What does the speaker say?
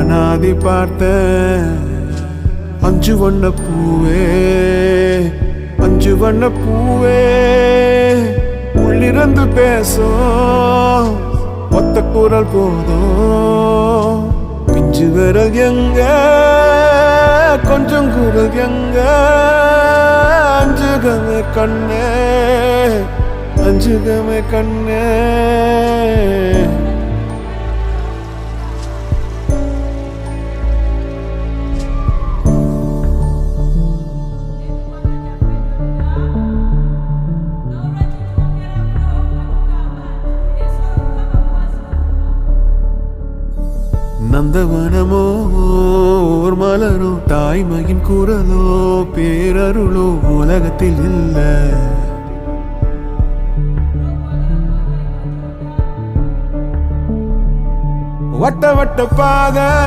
அனாதி பார்த்த அஞ்சு வண்ண பூவே, அஞ்சு வண்ண பூவே, உள்ளிருந்து பேசும் ஒத்த குரல் போதும். பிஞ்சு விரல் எங்க, கொஞ்சம் குரல் எங்க, அஞ்சுகமே கண்ணே, அஞ்சுகமே கண்ணே. நந்தவனமோ ஓர் மலரோ, தாய்மையின் குரலோ, பேரருளோ உலகத்தில் இல்ல. வட்ட வட்ட பாத